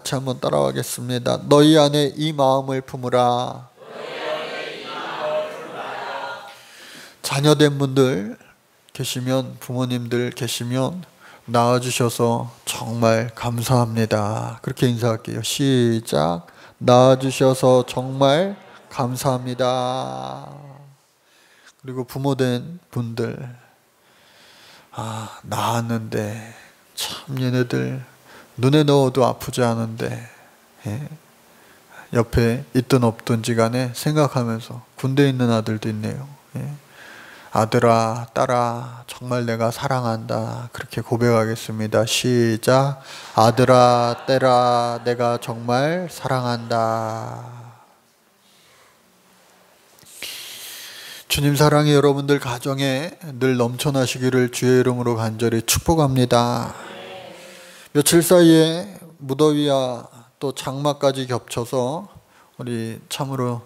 같이 한번 따라가겠습니다. 너희 안에 이 마음을 품으라. 자녀된 분들 계시면, 부모님들 계시면 낳아주셔서 정말 감사합니다. 그렇게 인사할게요. 시작. 낳아주셔서 정말 감사합니다. 그리고 부모된 분들, 낳았는데 참 얘네들 눈에 넣어도 아프지 않은데, 옆에 있든 없든지 간에 생각하면서, 군대에 있는 아들도 있네요. 아들아, 딸아, 정말 내가 사랑한다. 그렇게 고백하겠습니다. 시작. 아들아, 딸아, 내가 정말 사랑한다. 주님 사랑이 여러분들 가정에 늘 넘쳐나시기를 주의 이름으로 간절히 축복합니다. 며칠 사이에 무더위와 또 장마까지 겹쳐서 우리 참으로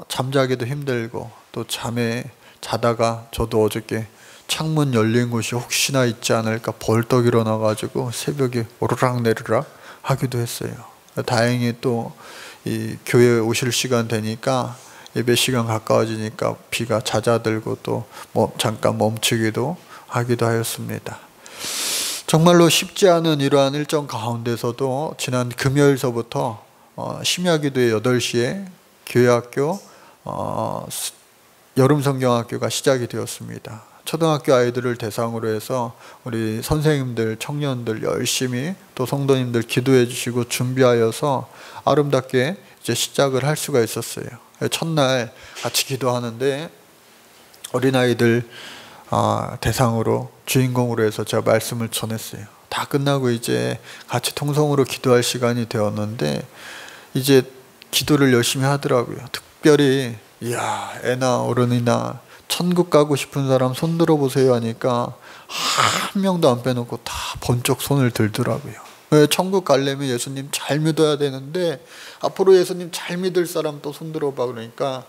잠자기도 힘들고, 또 잠에 자다가 저도 어저께 창문 열린 곳이 혹시나 있지 않을까 벌떡 일어나가지고 새벽에 오르락 내리락 하기도 했어요. 다행히 또 이 교회 오실 시간 되니까, 예배 시간 가까워지니까 비가 잦아들고 또 잠깐 멈추기도 하기도 하였습니다. 정말로 쉽지 않은 이러한 일정 가운데서도 지난 금요일서부터 심야기도의 8시에 교회학교 여름성경학교가 시작이 되었습니다. 초등학교 아이들을 대상으로 해서 우리 선생님들, 청년들 열심히 또 성도님들 기도해 주시고 준비하여서 아름답게 이제 시작을 할 수가 있었어요. 첫날 같이 기도하는데 어린아이들 대상으로 주인공으로 해서 제가 말씀을 전했어요. 다 끝나고 이제 같이 통성으로 기도할 시간이 되었는데, 이제 기도를 열심히 하더라고요. 특별히 애나 어른이나 천국 가고 싶은 사람 손 들어보세요 하니까 한 명도 안 빼놓고 다 번쩍 손을 들더라고요. 천국 가려면 예수님 잘 믿어야 되는데, 앞으로 예수님 잘 믿을 사람 또 손 들어봐 그러니까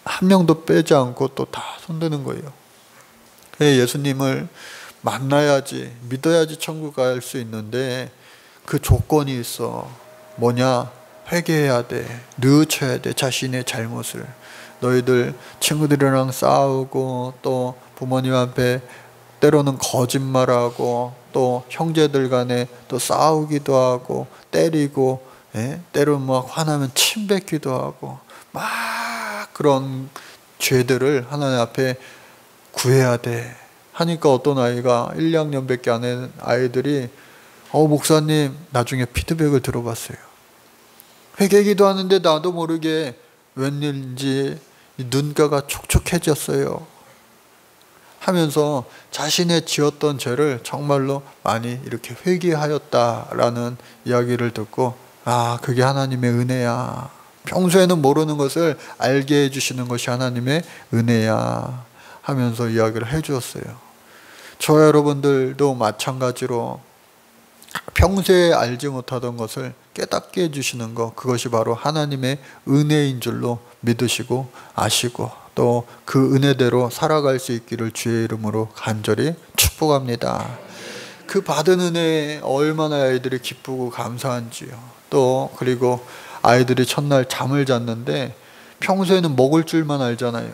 한 명도 빼지 않고 또 다 손 드는 거예요. 예수님을 만나야지, 믿어야지 천국 갈 수 있는데 그 조건이 있어. 뭐냐? 회개해야 돼. 뉘우쳐야 돼. 자신의 잘못을. 너희들 친구들이랑 싸우고, 또 부모님 앞에 때로는 거짓말하고, 또 형제들 간에 또 싸우기도 하고, 때리고, 때로는 막 화나면 침 뱉기도 하고, 막 그런 죄들을 하나님 앞에 구해야 돼 하니까, 어떤 아이가 1, 2학년밖에 안 된 아이들이 목사님, 나중에 피드백을 들어봤어요. 회개기도 하는데 나도 모르게 웬일인지 눈가가 촉촉해졌어요 하면서 자신의 지었던 죄를 정말로 많이 이렇게 회개하였다라는 이야기를 듣고, 그게 하나님의 은혜야. 평소에는 모르는 것을 알게 해주시는 것이 하나님의 은혜야 하면서 이야기를 해주었어요. 저와 여러분들도 마찬가지로 평소에 알지 못하던 것을 깨닫게 해주시는 것, 그것이 바로 하나님의 은혜인 줄로 믿으시고 아시고, 또 그 은혜대로 살아갈 수 있기를 주의 이름으로 간절히 축복합니다. 그 받은 은혜에 얼마나 아이들이 기쁘고 감사한지요. 또 그리고 아이들이 첫날 잠을 잤는데, 평소에는 먹을 줄만 알잖아요.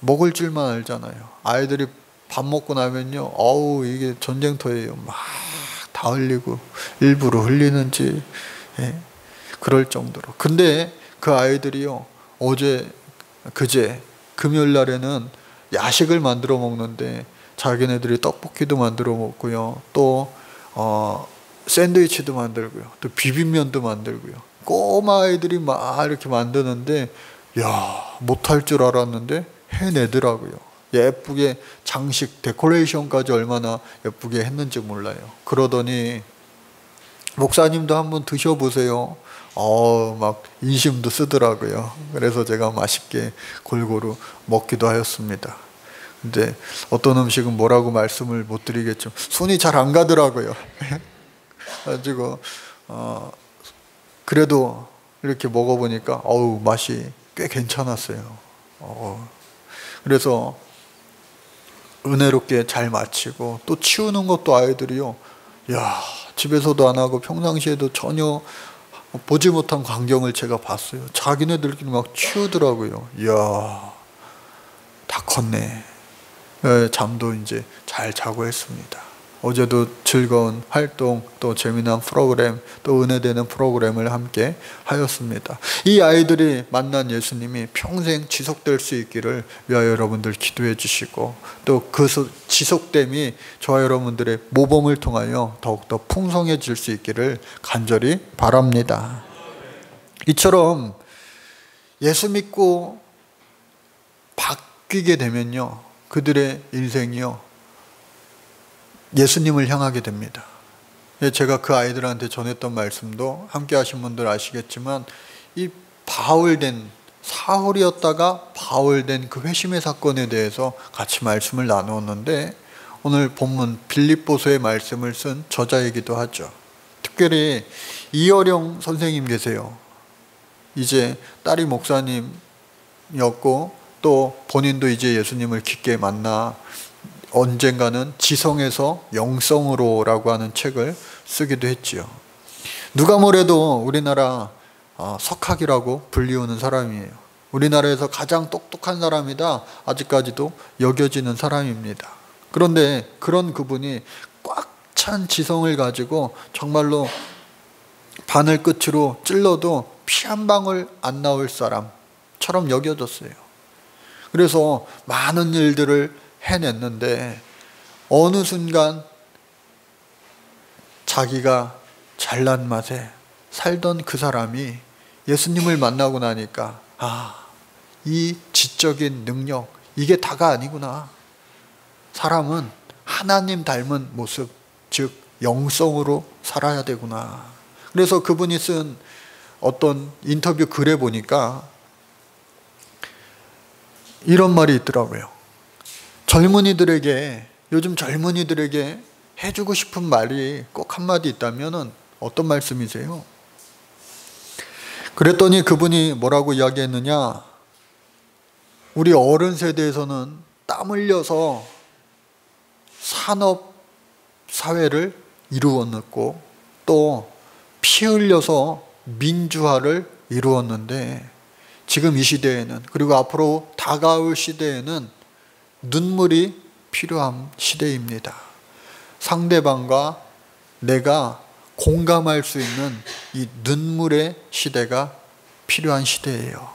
먹을 줄만 알잖아요. 아이들이 밥 먹고 나면요, 이게 전쟁터예요. 막 다 흘리고, 일부러 흘리는지 그럴 정도로. 근데 그 아이들이요, 그제 금요일 날에는 야식을 만들어 먹는데 자기네들이 떡볶이도 만들어 먹고요, 또 샌드위치도 만들고요, 또 비빔면도 만들고요. 꼬마 아이들이 막 이렇게 만드는데, 못할 줄 알았는데 해내더라고요. 예쁘게 장식, 데코레이션까지 얼마나 예쁘게 했는지 몰라요. 그러더니 목사님도 한번 드셔보세요. 막 인심도 쓰더라고요. 그래서 제가 맛있게 골고루 먹기도 하였습니다. 근데 어떤 음식은 뭐라고 말씀을 못 드리겠죠. 손이 잘 안 가더라고요. 가지고 그래도 이렇게 먹어보니까 맛이 꽤 괜찮았어요. 그래서 은혜롭게 잘 마치고, 또 치우는 것도 아이들이요, 집에서도 안 하고 평상시에도 전혀 보지 못한 광경을 제가 봤어요. 자기네들끼리 막 치우더라고요. 이야, 다 컸네. 네, 잠도 이제 잘 자고 했습니다. 어제도 즐거운 활동, 또 재미난 프로그램, 또 은혜되는 프로그램을 함께 하였습니다. 이 아이들이 만난 예수님이 평생 지속될 수 있기를 위하여 여러분들 기도해 주시고, 또 그 지속됨이 저와 여러분들의 모범을 통하여 더욱더 풍성해질 수 있기를 간절히 바랍니다. 이처럼 예수 믿고 바뀌게 되면요, 그들의 인생이요, 예수님을 향하게 됩니다. 제가 그 아이들한테 전했던 말씀도 함께 하신 분들 아시겠지만, 이 사울이었다가 바울된 그 회심의 사건에 대해서 같이 말씀을 나누었는데, 오늘 본문 빌립보서의 말씀을 쓴 저자이기도 하죠. 특별히 이어령 선생님 계세요. 이제 딸이 목사님이었고 또 본인도 이제 예수님을 깊게 만나 언젠가는 지성에서 영성으로라고 하는 책을 쓰기도 했지요. 누가 뭐래도 우리나라 석학이라고 불리우는 사람이에요. 우리나라에서 가장 똑똑한 사람이다 아직까지도 여겨지는 사람입니다. 그런데 그런 그분이 꽉 찬 지성을 가지고 정말로 바늘 끝으로 찔러도 피 한 방울 안 나올 사람처럼 여겨졌어요. 그래서 많은 일들을 해냈는데 어느 순간 자기가 잘난 맛에 살던 그 사람이 예수님을 만나고 나니까, 이 지적인 능력, 이게 다가 아니구나. 사람은 하나님 닮은 모습, 즉 영성으로 살아야 되구나. 그래서 그분이 쓴 어떤 인터뷰 글에 보니까 이런 말이 있더라고요. 요즘 젊은이들에게 해주고 싶은 말이 꼭 한마디 있다면 어떤 말씀이세요? 그랬더니 그분이 뭐라고 이야기했느냐, 우리 어른 세대에서는 땀 흘려서 산업 사회를 이루었고 또 피 흘려서 민주화를 이루었는데, 지금 이 시대에는, 그리고 앞으로 다가올 시대에는 눈물이 필요한 시대입니다. 상대방과 내가 공감할 수 있는 이 눈물의 시대가 필요한 시대예요.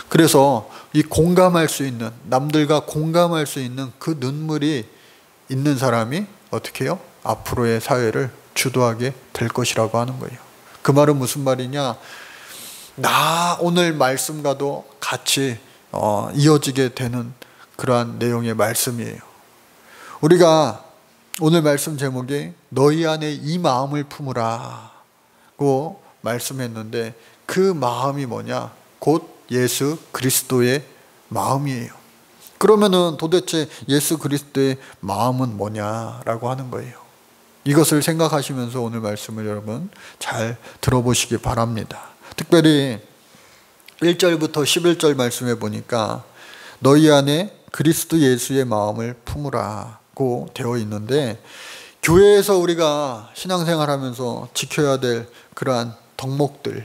그래서 이 공감할 수 있는, 남들과 공감할 수 있는 그 눈물이 있는 사람이 어떻게 해요? 앞으로의 사회를 주도하게 될 것이라고 하는 거예요. 그 말은 무슨 말이냐, 오늘 말씀과도 같이 이어지게 되는 그러한 내용의 말씀이에요. 우리가 오늘 말씀 제목이 너희 안에 이 마음을 품으라고 말씀했는데, 그 마음이 뭐냐? 곧 예수 그리스도의 마음이에요. 그러면은 도대체 예수 그리스도의 마음은 뭐냐라고 하는 거예요. 이것을 생각하시면서 오늘 말씀을 여러분 잘 들어보시기 바랍니다. 특별히 1절부터 11절 말씀에 보니까 너희 안에 그리스도 예수의 마음을 품으라고 되어 있는데, 교회에서 우리가 신앙생활하면서 지켜야 될 그러한 덕목들이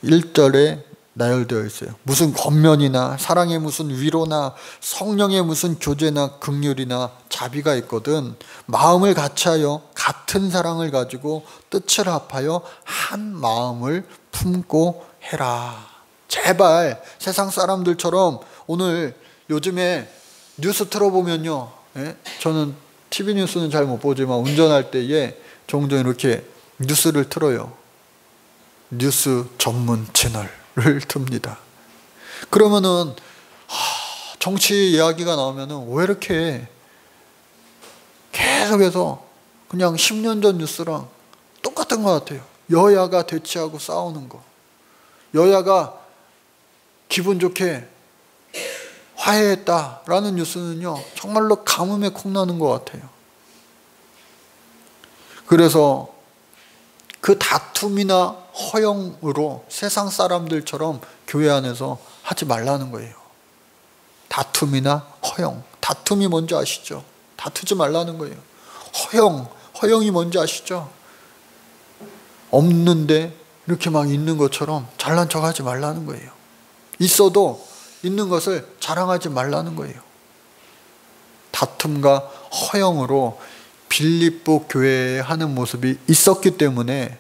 1절에 나열되어 있어요. 무슨 권면이나 사랑의 무슨 위로나 성령의 무슨 교제나 긍휼이나 자비가 있거든 마음을 같이하여 같은 사랑을 가지고 뜻을 합하여 한 마음을 품고 해라. 제발 세상 사람들처럼, 오늘 요즘에 뉴스 틀어보면요, 저는 TV 뉴스는 잘 못 보지만 운전할 때에 종종 이렇게 뉴스를 틀어요. 뉴스 전문 채널을 틉니다. 그러면은 정치 이야기가 나오면은 왜 이렇게 계속해서 그냥 10년 전 뉴스랑 똑같은 것 같아요. 여야가 대치하고 싸우는 거, 여야가 기분 좋게 화해했다라는 뉴스는요 정말로 가뭄에 콩나는 것 같아요. 그래서 그 다툼이나 허영으로 세상 사람들처럼 교회 안에서 하지 말라는 거예요. 다툼이나 허영, 다툼이 뭔지 아시죠? 다투지 말라는 거예요. 허영, 허영이 뭔지 아시죠? 없는데 이렇게 막 있는 것처럼 잘난 척하지 말라는 거예요. 있어도 있는 것을 자랑하지 말라는 거예요. 다툼과 허영으로 빌립보 교회에 하는 모습이 있었기 때문에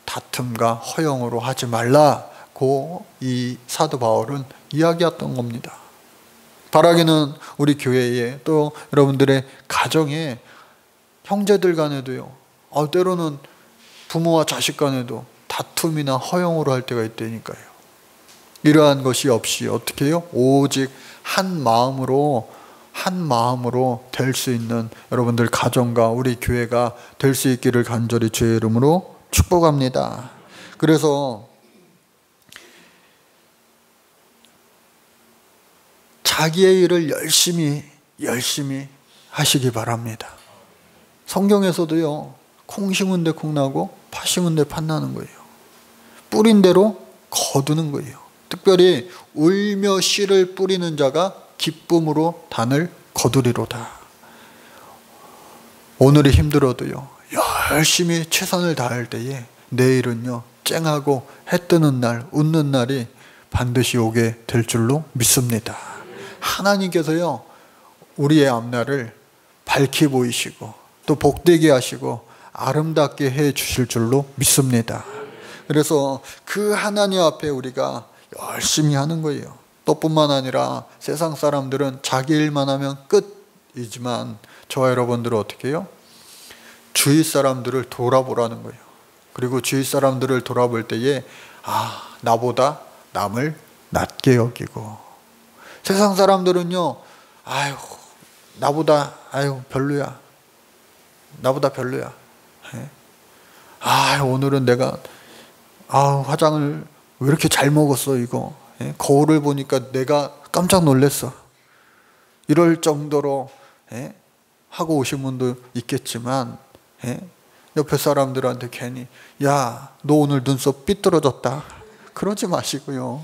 다툼과 허영으로 하지 말라고 이 사도 바울은 이야기했던 겁니다. 바라기는 우리 교회에 또 여러분들의 가정에 형제들 간에도요, 때로는 부모와 자식 간에도 다툼이나 허영으로 할 때가 있다니까요. 이러한 것이 없이 어떻게 해요? 오직 한 마음으로 될 수 있는 여러분들 가정과 우리 교회가 될 수 있기를 간절히 주의 이름으로 축복합니다. 그래서 자기의 일을 열심히 하시기 바랍니다. 성경에서도요, 콩 심은 데 콩 나고 파 심은 데 팥 나는 거예요. 뿌린 대로 거두는 거예요. 특별히 울며 씨를 뿌리는 자가 기쁨으로 단을 거두리로다. 오늘이 힘들어도요, 열심히 최선을 다할 때에 내일은요, 쨍하고 해 뜨는 날, 웃는 날이 반드시 오게 될 줄로 믿습니다. 하나님께서요, 우리의 앞날을 밝히 보이시고 또 복되게 하시고 아름답게 해 주실 줄로 믿습니다. 그래서 그 하나님 앞에 우리가 열심히 하는 거예요. 또 뿐만 아니라 세상 사람들은 자기 일만 하면 끝이지만 저와 여러분들은 어떻게 해요? 주위 사람들을 돌아보라는 거예요. 그리고 주위 사람들을 돌아볼 때에 나보다 남을 낮게 여기고, 세상 사람들은요, 나보다 별로야. 나보다 별로야. 오늘은 내가 화장을 왜 이렇게 잘 먹었어 이거. 거울을 보니까 내가 깜짝 놀랐어. 이럴 정도로 하고 오신 분도 있겠지만 옆에 사람들한테 괜히 야, 너 오늘 눈썹 삐뚤어졌다. 그러지 마시고요.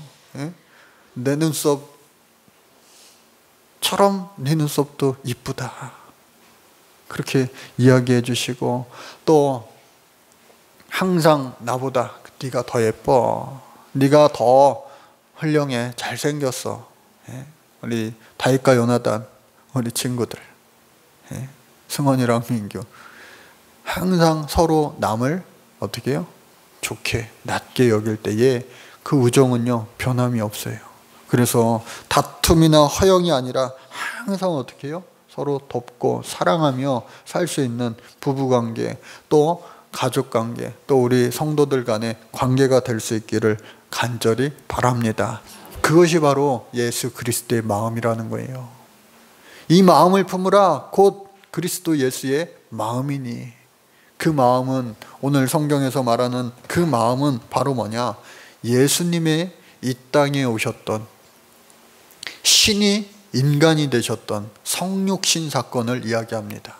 내 눈썹처럼 네 눈썹도 이쁘다. 그렇게 이야기해 주시고, 또 항상 나보다 네가 더 예뻐. 네가 더 훌륭해. 잘생겼어. 우리 다윗과 요나단 우리 친구들, 승원이랑 민규, 항상 서로 남을 어떻게 해요? 좋게 낮게 여길 때에 그 우정은요, 변함이 없어요. 그래서 다툼이나 허영이 아니라 항상 어떻게 해요? 서로 돕고 사랑하며 살 수 있는 부부관계, 또 가족관계, 또 우리 성도들 간의 관계가 될 수 있기를 간절히 바랍니다. 그것이 바로 예수 그리스도의 마음이라는 거예요. 이 마음을 품으라 곧 그리스도 예수의 마음이니, 그 마음은 오늘 성경에서 말하는 그 마음은 바로 뭐냐? 예수님의 이 땅에 오셨던, 신이 인간이 되셨던 성육신 사건을 이야기합니다.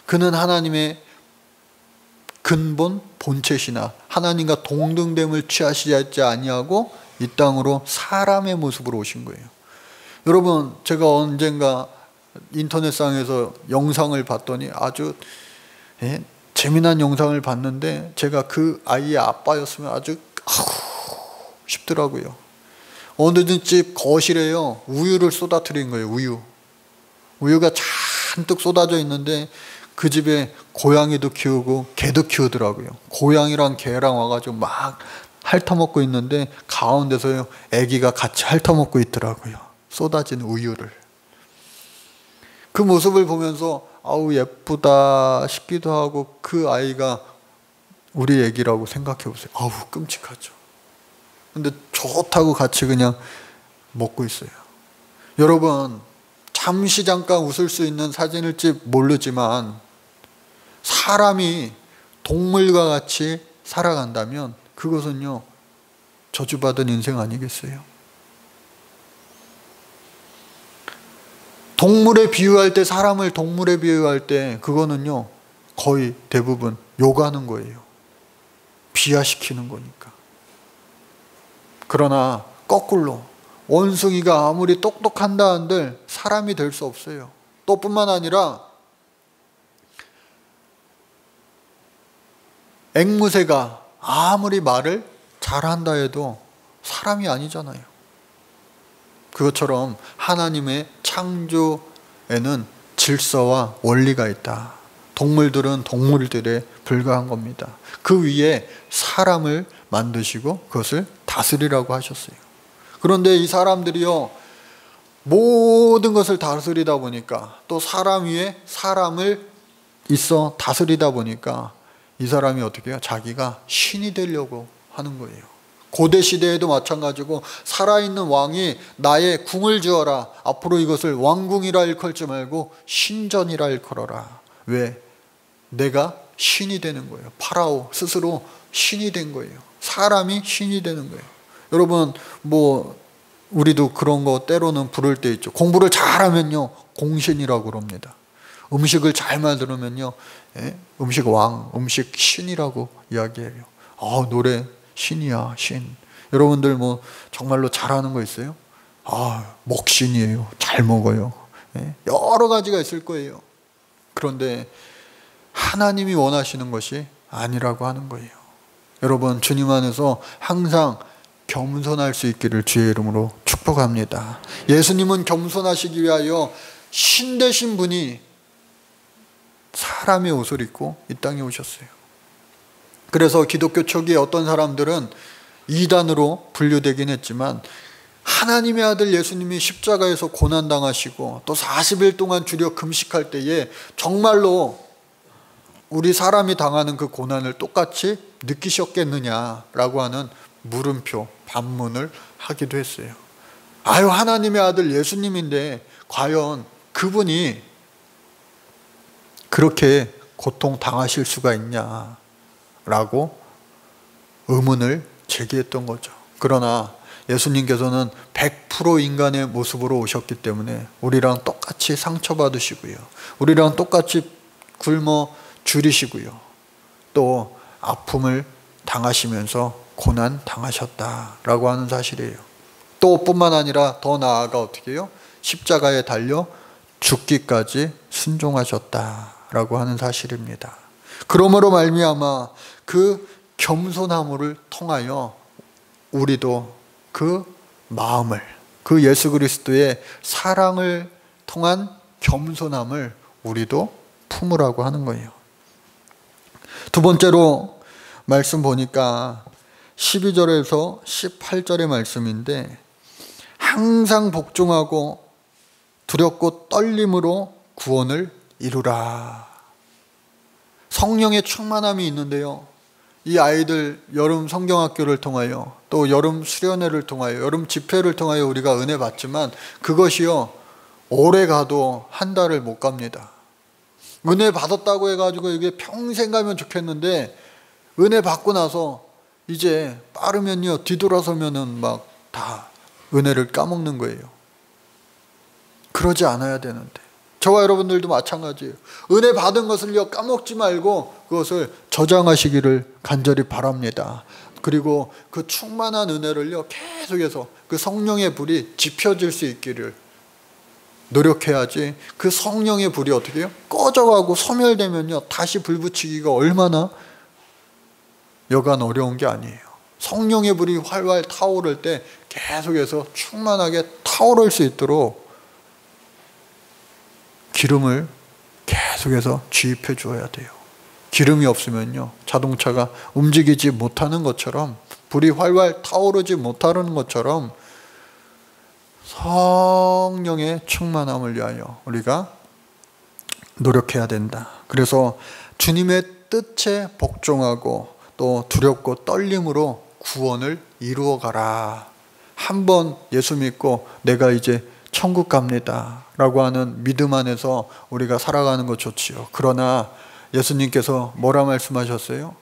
그는 하나님의 근본 본체시나 하나님과 동등됨을 취하시지 아니하고 이 땅으로 사람의 모습으로 오신 거예요. 여러분, 제가 언젠가 인터넷상에서 영상을 봤더니 아주 재미난 영상을 봤는데, 제가 그 아이의 아빠였으면 아주 싶더라고요. 어느 집 거실에요, 우유를 쏟아뜨린 거예요. 우유가 잔뜩 쏟아져 있는데 그 집에 고양이도 키우고 개도 키우더라고요. 고양이랑 개랑 와가지고 막 핥아먹고 있는데 가운데서 아기가 같이 핥아먹고 있더라고요. 쏟아진 우유를. 그 모습을 보면서 예쁘다 싶기도 하고, 그 아이가 우리 아기라고 생각해 보세요. 끔찍하죠. 근데 좋다고 같이 그냥 먹고 있어요. 여러분, 잠시 잠깐 웃을 수 있는 사진일지 모르지만 사람이 동물과 같이 살아간다면 그것은요, 저주받은 인생 아니겠어요? 동물에 비유할 때, 사람을 동물에 비유할 때 그거는요, 거의 대부분 욕하는 거예요. 비하시키는 거니까. 그러나 거꾸로 원숭이가 아무리 똑똑한다 한들 사람이 될 수 없어요. 또 뿐만 아니라 앵무새가 아무리 말을 잘한다 해도 사람이 아니잖아요. 그것처럼 하나님의 창조에는 질서와 원리가 있다. 동물들은 동물들에 불과한 겁니다. 그 위에 사람을 만드시고 그것을 다스리라고 하셨어요. 그런데 이 사람들이요, 모든 것을 다스리다 보니까, 또 사람 위에 사람을 있어 다스리다 보니까 이 사람이 어떻게 해요? 자기가 신이 되려고 하는 거예요. 고대 시대에도 마찬가지고 살아있는 왕이 나의 궁을 지어라. 앞으로 이것을 왕궁이라 일컬지 말고 신전이라 일컬어라. 왜? 내가 신이 되는 거예요. 파라오 스스로 신이 된 거예요. 사람이 신이 되는 거예요. 여러분, 우리도 그런 거 때로는 부를 때 있죠. 공부를 잘하면요, 공신이라고 그럽니다. 음식을 잘 만들면요, 음식 왕, 음식 신이라고 이야기해요. 노래 신이야, 신. 여러분들 정말로 잘하는 거 있어요? 먹신이에요. 잘 먹어요. 여러 가지가 있을 거예요. 그런데 하나님이 원하시는 것이 아니라고 하는 거예요. 여러분, 주님 안에서 항상 겸손할 수 있기를 주의 이름으로 축복합니다. 예수님은 겸손하시기 위하여 신 되신 분이 사람의 옷을 입고 이 땅에 오셨어요. 그래서 기독교 초기에 어떤 사람들은 이단으로 분류되긴 했지만, 하나님의 아들 예수님이 십자가에서 고난당하시고 또 40일 동안 주려 금식할 때에 정말로 우리 사람이 당하는 그 고난을 똑같이 느끼셨겠느냐라고 하는 물음표, 반문을 하기도 했어요. 하나님의 아들 예수님인데 과연 그분이 그렇게 고통 당하실 수가 있냐라고 의문을 제기했던 거죠. 그러나 예수님께서는 100% 인간의 모습으로 오셨기 때문에 우리랑 똑같이 상처받으시고요, 우리랑 똑같이 굶어 줄이시고요, 또 아픔을 당하시면서 고난 당하셨다라고 하는 사실이에요. 또 뿐만 아니라 더 나아가 어떻게 해요? 십자가에 달려 죽기까지 순종하셨다라고 하는 사실입니다. 그러므로 말미암아 그 겸손함을 통하여 우리도 그 마음을, 그 예수 그리스도의 사랑을 통한 겸손함을 우리도 품으라고 하는 거예요. 두 번째로 말씀 보니까 12절에서 18절의 말씀인데, 항상 복종하고 두렵고 떨림으로 구원을 이루라. 성령의 충만함이 있는데요, 이 아이들 여름 성경학교를 통하여, 또 여름 수련회를 통하여, 여름 집회를 통하여 우리가 은혜 받지만 그것이요, 오래 가도 한 달을 못 갑니다. 은혜 받았다고 해가지고 이게 평생 가면 좋겠는데, 은혜 받고 나서 이제 빠르면요, 뒤돌아서면은 막 다 은혜를 까먹는 거예요. 그러지 않아야 되는데, 저와 여러분들도 마찬가지예요. 은혜 받은 것을요, 까먹지 말고 그것을 저장하시기를 간절히 바랍니다. 그리고 그 충만한 은혜를요, 계속해서 그 성령의 불이 지펴질 수 있기를 노력해야지, 그 성령의 불이 어떻게 해요? 꺼져가고 소멸되면요, 다시 불 붙이기가 얼마나 여간 어려운 게 아니에요. 성령의 불이 활활 타오를 때 계속해서 충만하게 타오를 수 있도록 기름을 계속해서 주입해 주어야 돼요. 기름이 없으면요, 자동차가 움직이지 못하는 것처럼, 불이 활활 타오르지 못하는 것처럼 성령의 충만함을 위하여 우리가 노력해야 된다. 그래서 주님의 뜻에 복종하고 또 두렵고 떨림으로 구원을 이루어 가라. 한번 예수 믿고 내가 이제 천국 갑니다 라고 하는 믿음 안에서 우리가 살아가는 거 좋지요. 그러나 예수님께서 뭐라 말씀하셨어요?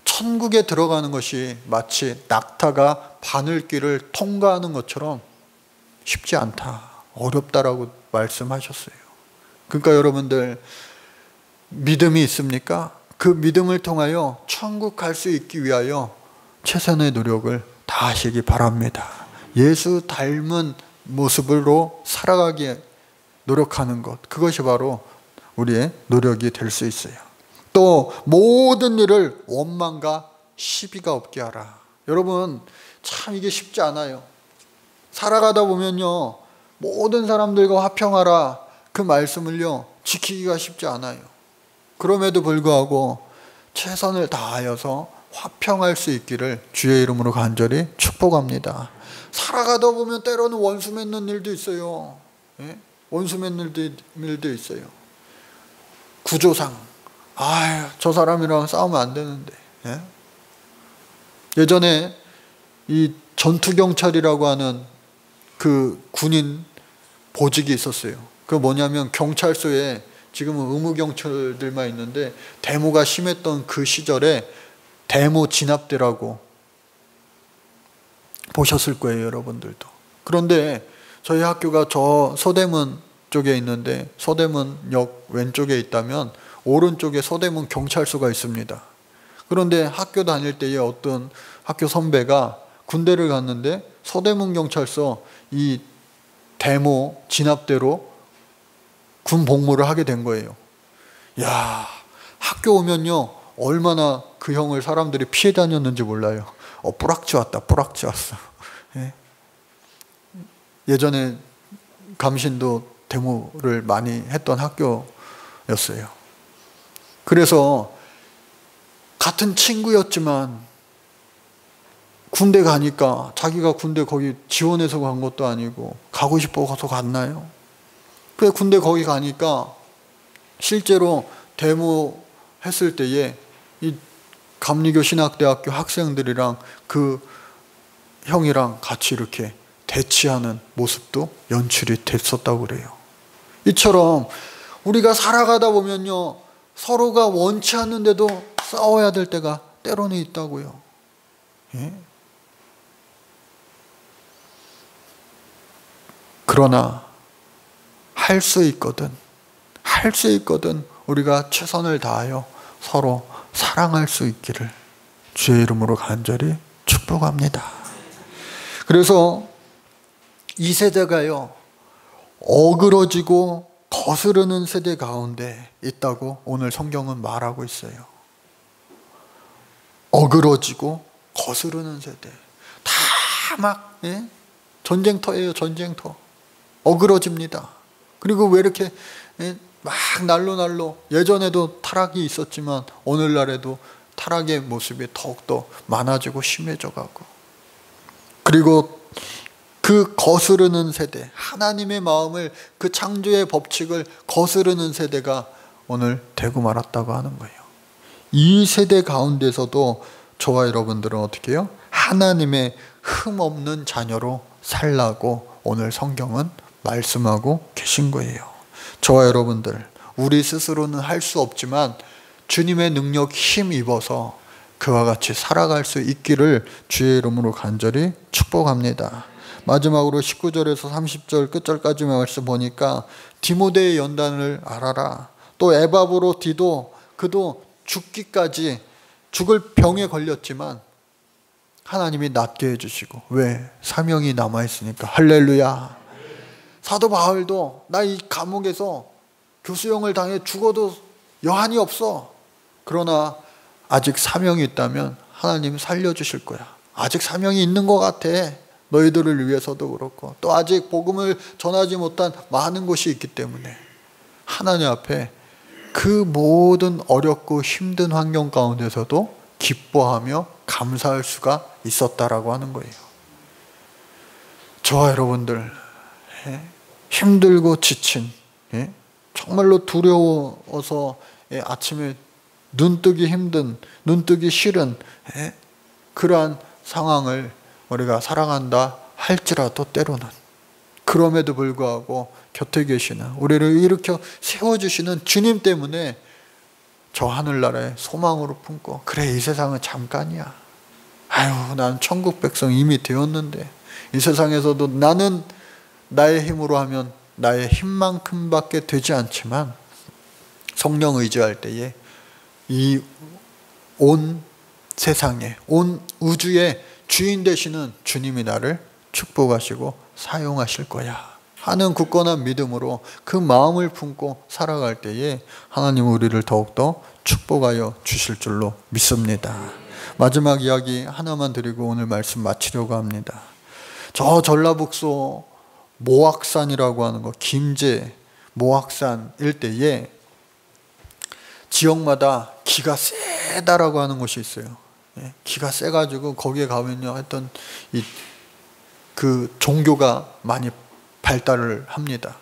천국에 들어가는 것이 마치 낙타가 바늘길을 통과하는 것처럼 쉽지 않다, 어렵다라고 말씀하셨어요. 그러니까 여러분들, 믿음이 있습니까? 그 믿음을 통하여 천국 갈 수 있기 위하여 최선의 노력을 다하시기 바랍니다. 예수 닮은 모습으로 살아가기에 노력하는 것, 그것이 바로 우리의 노력이 될 수 있어요. 또 모든 일을 원망과 시비가 없게 하라. 여러분, 참 이게 쉽지 않아요. 살아가다 보면요, 모든 사람들과 화평하라, 그 말씀을요 지키기가 쉽지 않아요. 그럼에도 불구하고 최선을 다하여서 화평할 수 있기를 주의 이름으로 간절히 축복합니다. 살아가다 보면 때로는 원수 맺는 일도 있어요. 예? 원수 맺는 일도 있어요. 구조상, 저 사람이랑 싸우면 안 되는데. 예? 예전에 이 전투경찰이라고 하는 그 군인 보직이 있었어요. 그 뭐냐면 경찰서에 지금은 의무경찰들만 있는데 데모가 심했던 그 시절에 데모 진압대라고 보셨을 거예요, 여러분들도. 그런데 저희 학교가 저 서대문 쪽에 있는데 서대문역 왼쪽에 있다면 오른쪽에 서대문 경찰서가 있습니다. 그런데 학교 다닐 때에 어떤 학교 선배가 군대를 갔는데 서대문 경찰서 이 데모 진압대로 군 복무를 하게 된 거예요. 야, 학교 오면요 얼마나 그 형을 사람들이 피해 다녔는지 몰라요. 뿌락지 왔다, 뿌락지 왔어. 예? 예전에 감신도 데모를 많이 했던 학교였어요. 그래서 같은 친구였지만 군대 가니까 자기가 군대 거기 지원해서 간 것도 아니고 가고 싶어서 갔나요? 그래 군대 거기 가니까 실제로 데모 했을 때에 이 감리교 신학대학교 학생들이랑 그 형이랑 같이 이렇게 대치하는 모습도 연출이 됐었다고 그래요. 이처럼 우리가 살아가다 보면요 서로가 원치 않는데도 싸워야 될 때가 때로는 있다고요. 예? 그러나 할 수 있거든 우리가 최선을 다하여 서로 사랑할 수 있기를 주의 이름으로 간절히 축복합니다. 그래서 이 세대가요 어그러지고 거스르는 세대 가운데 있다고 오늘 성경은 말하고 있어요. 어그러지고 거스르는 세대, 다 막 전쟁터예요. 전쟁터. 어그러집니다. 그리고 왜 이렇게 막 날로 예전에도 타락이 있었지만 오늘날에도 타락의 모습이 더욱더 많아지고 심해져 가고, 그리고 그 거스르는 세대, 하나님의 마음을, 그 창조의 법칙을 거스르는 세대가 오늘 되고 말았다고 하는 거예요. 이 세대 가운데서도 저와 여러분들은 어떻게 해요? 하나님의 흠없는 자녀로 살라고 오늘 성경은 말씀하고 계신 거예요. 저와 여러분들, 우리 스스로는 할 수 없지만 주님의 능력 힘입어서 그와 같이 살아갈 수 있기를 주의 이름으로 간절히 축복합니다. 마지막으로 19절에서 30절 끝절까지 말씀 보니까 디모데의 연단을 알아라. 또 에바브로디도 그도 죽기까지 죽을 병에 걸렸지만 하나님이 낫게 해주시고, 왜? 사명이 남아있으니까. 할렐루야. 사도 바울도 나 이 감옥에서 교수형을 당해 죽어도 여한이 없어. 그러나 아직 사명이 있다면 하나님 살려주실 거야. 아직 사명이 있는 것 같아. 너희들을 위해서도 그렇고 또 아직 복음을 전하지 못한 많은 곳이 있기 때문에 하나님 앞에 그 모든 어렵고 힘든 환경 가운데서도 기뻐하며 감사할 수가 있었다라고 하는 거예요. 저와 여러분들 힘들고 지친, 정말로 두려워서 아침에 눈뜨기 힘든, 눈뜨기 싫은 그러한 상황을 우리가 살아간다 할지라도 때로는, 그럼에도 불구하고 곁에 계시는, 우리를 일으켜 세워주시는 주님 때문에 저 하늘나라에 소망으로 품고, 그래 이 세상은 잠깐이야. 아유 난 천국 백성 이미 되었는데, 이 세상에서도 나는 나의 힘으로 하면 나의 힘만큼밖에 되지 않지만 성령 의지할 때에 이 온 세상에, 온 우주의 주인 되시는 주님이 나를 축복하시고 사용하실 거야 하는 굳건한 믿음으로 그 마음을 품고 살아갈 때에 하나님은 우리를 더욱더 축복하여 주실 줄로 믿습니다. 마지막 이야기 하나만 드리고 오늘 말씀 마치려고 합니다. 저 전라북도 모악산이라고 하는 거, 김제 모악산 일대에 지역마다 기가 세다라고 하는 곳이 있어요. 기가 세가지고 거기에 가면요, 하여튼 그 종교가 많이 발달을 합니다.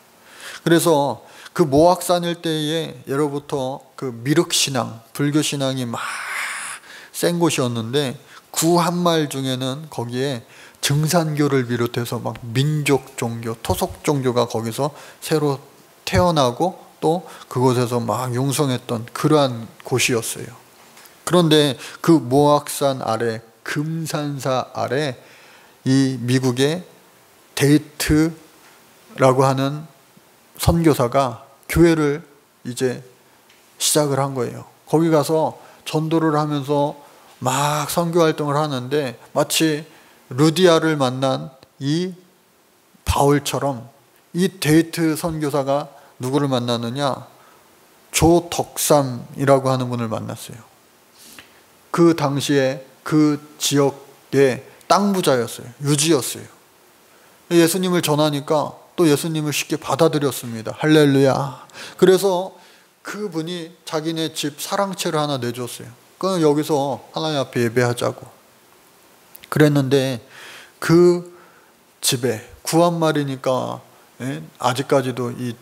그래서 그 모악산 일대에 예로부터 그 미륵신앙, 불교신앙이 막 센 곳이었는데 구 한말 중에는 거기에 증산교를 비롯해서 막 민족 종교, 토속 종교가 거기서 새로 태어나고 또 그곳에서 막 융성했던 그러한 곳이었어요. 그런데 그 모악산 아래, 금산사 아래 이 미국의 데이트라고 하는 선교사가 교회를 이제 시작을 한 거예요. 거기 가서 전도를 하면서 막 선교 활동을 하는데 마치 루디아를 만난 이 바울처럼 이 데이트 선교사가 누구를 만나느냐? 조덕삼이라고 하는 분을 만났어요. 그 당시에 그 지역의 땅 부자였어요. 유지였어요. 예수님을 전하니까 또 예수님을 쉽게 받아들였습니다. 할렐루야. 그래서 그분이 자기네 집 사랑채를 하나 내줬어요. 그럼 여기서 하나님 앞에 예배하자고 그랬는데 그 집에 구한말이니까 아직까지도 이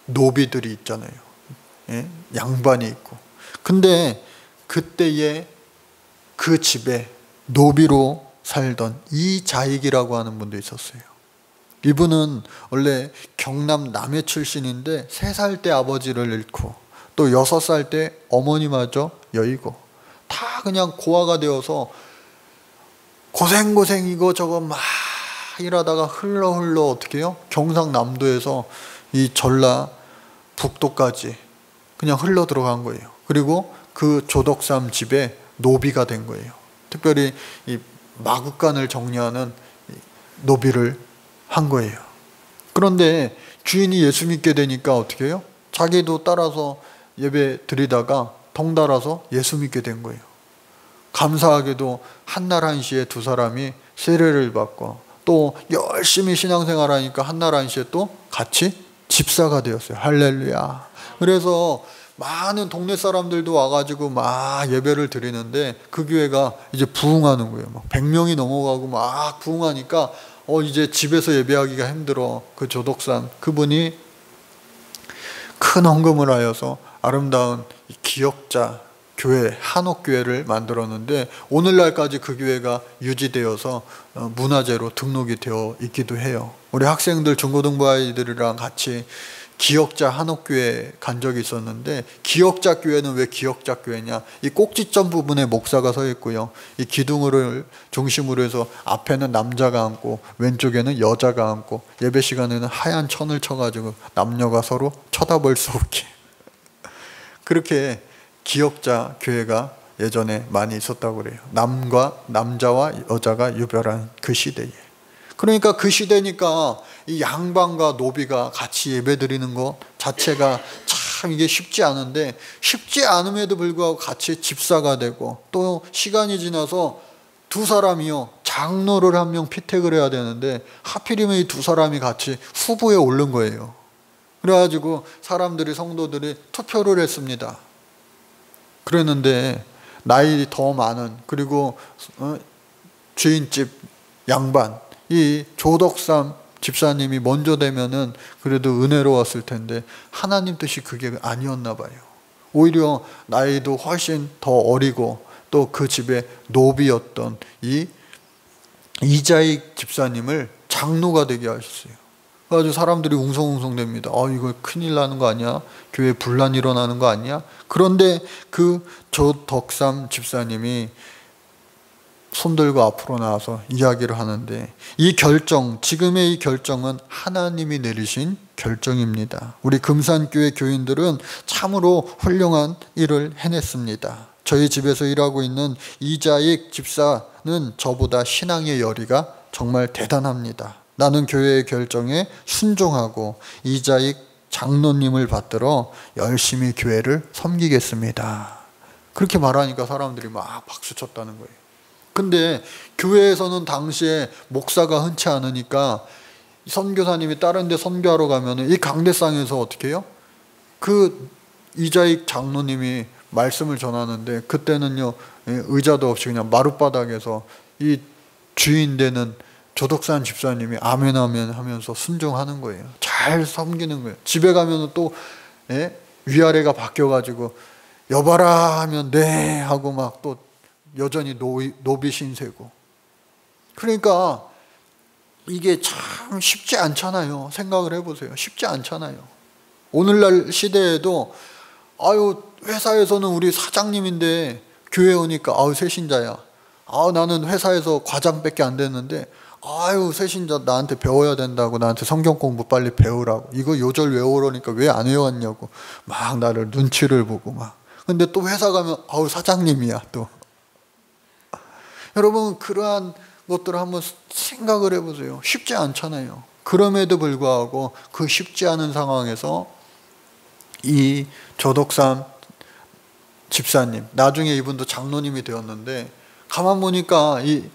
노비들이 있잖아요. 양반이 있고. 근데 그때에 그 집에 노비로 살던 이자익이라고 하는 분도 있었어요. 이분은 원래 경남 남해 출신인데 3살 때 아버지를 잃고 또 6살 때 어머니마저 여의고 다 그냥 고아가 되어서 고생 이거 막 일하다가 흘러 어떻게 해요? 경상남도에서 이 전라 북도까지 그냥 흘러 들어간 거예요. 그리고 그 조덕삼 집에 노비가 된 거예요. 특별히 이 마구간을 정리하는 노비를 한 거예요. 그런데 주인이 예수 믿게 되니까 어떻게 해요? 자기도 따라서 예배 드리다가 덩달아서 예수 믿게 된 거예요. 감사하게도 한날 한시에 두 사람이 세례를 받고 또 열심히 신앙생활 하니까 한날 한시에 또 같이 집사가 되었어요. 할렐루야. 그래서 많은 동네 사람들도 와가지고 막 예배를 드리는데 그 교회가 이제 부흥하는 거예요. 막 100명이 넘어가고 막 부흥하니까 이제 집에서 예배하기가 힘들어. 그 조덕산 그분이 큰 헌금을 하여서 아름다운 기역자 교회, 한옥교회를 만들었는데 오늘날까지 그 교회가 유지되어서 문화재로 등록이 되어 있기도 해요. 우리 학생들 중고등부 아이들이랑 같이 기역자 한옥교회 간 적이 있었는데 기역자 교회는 왜 기역자 교회냐? 이 꼭지점 부분에 목사가 서 있고요. 이 기둥을 중심으로 해서 앞에는 남자가 앉고 왼쪽에는 여자가 앉고 예배 시간에는 하얀 천을 쳐가지고 남녀가 서로 쳐다볼 수 없게 그렇게 기역자 교회가 예전에 많이 있었다고 그래요. 남자와 여자가 유별한 그 시대에. 그러니까 그 시대니까 이 양반과 노비가 같이 예배드리는 것 자체가 참 이게 쉽지 않은데 쉽지 않음에도 불구하고 같이 집사가 되고 또 시간이 지나서 두 사람이요 장로를 한 명 피택을 해야 되는데 하필이면 이 두 사람이 같이 후보에 오른 거예요. 그래가지고 사람들이 성도들이 투표를 했습니다. 그랬는데 나이 더 많은 그리고 주인집 양반 이 조덕삼 집사님이 먼저 되면은 그래도 은혜로웠을 텐데 하나님 뜻이 그게 아니었나 봐요. 오히려 나이도 훨씬 더 어리고 또 그 집에 노비였던 이 이자익 집사님을 장로가 되게 하셨어요. 그래가지고 사람들이 웅성웅성됩니다. 이거 큰일 나는 거 아니야? 교회 분란 일어나는 거 아니야? 그런데 그 조덕삼 집사님이 손들고 앞으로 나와서 이야기를 하는데 이 결정, 지금의 이 결정은 하나님이 내리신 결정입니다. 우리 금산교회 교인들은 참으로 훌륭한 일을 해냈습니다. 저희 집에서 일하고 있는 이자익 집사는 저보다 신앙의 열의가 정말 대단합니다. 나는 교회의 결정에 순종하고 이자익 장로님을 받들어 열심히 교회를 섬기겠습니다. 그렇게 말하니까 사람들이 막 박수 쳤다는 거예요. 근데 교회에서는 당시에 목사가 흔치 않으니까 선교사님이 다른 데 선교하러 가면은 이 강대상에서 어떻게 해요? 그 이자익 장로님이 말씀을 전하는데 그때는요, 의자도 없이 그냥 마룻바닥에서 이 주인 되는 조덕산 집사님이 아멘 아멘 하면서 순종하는 거예요. 잘 섬기는 거예요. 집에 가면 또 위아래가 바뀌어가지고 여봐라 하면 네 하고 막 또 여전히 노비 신세고. 그러니까 이게 참 쉽지 않잖아요. 생각을 해보세요. 쉽지 않잖아요. 오늘날 시대에도 아유 회사에서는 우리 사장님인데 교회 오니까 아유 새신자야. 아유 나는 회사에서 과장밖에 안 됐는데 아유 새신자 나한테 배워야 된다고 나한테 성경 공부 빨리 배우라고 이거 요절 외우라니까 왜 안 외웠냐고 막 나를 눈치를 보고 막. 근데 또 회사 가면 아우 사장님이야 또. 여러분 그러한 것들을 한번 생각을 해보세요. 쉽지 않잖아요. 그럼에도 불구하고 그 쉽지 않은 상황에서 이 조덕산 집사님, 나중에 이분도 장로님이 되었는데 가만 보니까 이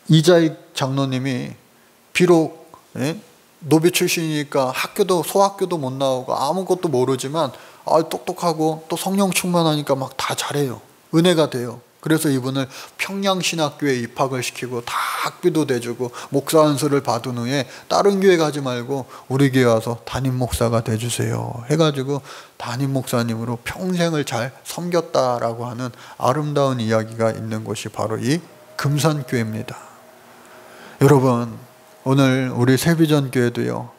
이자익 장로님이 비록 노비 출신이니까 학교도 소학교도 못 나오고 아무것도 모르지만 똑똑하고 또 성령 충만하니까 막 다 잘해요. 은혜가 돼요. 그래서 이분을 평양신학교에 입학을 시키고 다 학비도 대주고 목사 안수를 받은 후에 다른 교회 가지 말고 우리 교회 와서 담임 목사가 돼주세요 해가지고 담임 목사님으로 평생을 잘 섬겼다라고 하는 아름다운 이야기가 있는 곳이 바로 이 금산교회입니다. 여러분 오늘 우리 세비전교회도요,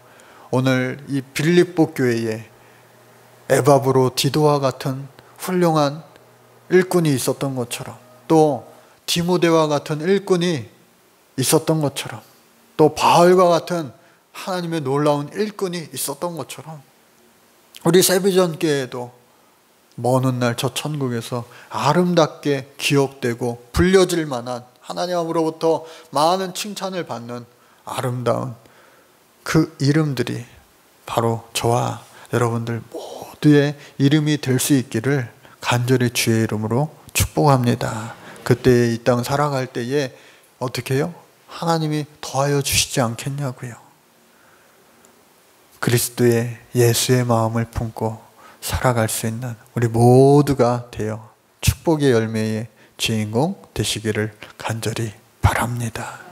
오늘 이 빌립보 교회에 에바브로 디도와 같은 훌륭한 일꾼이 있었던 것처럼, 또 디모데와 같은 일꾼이 있었던 것처럼, 또 바울과 같은 하나님의 놀라운 일꾼이 있었던 것처럼 우리 세비전교회도 먼 훗날 저 천국에서 아름답게 기억되고 불려질 만한 하나님으로부터 많은 칭찬을 받는 아름다운 그 이름들이 바로 저와 여러분들 모두의 이름이 될 수 있기를 간절히 주의 이름으로 축복합니다. 그때 이 땅 살아갈 때에 어떻게 해요? 하나님이 더하여 주시지 않겠냐고요. 그리스도의 예수의 마음을 품고 살아갈 수 있는 우리 모두가 되어 축복의 열매의 주인공 되시기를 간절히 바랍니다.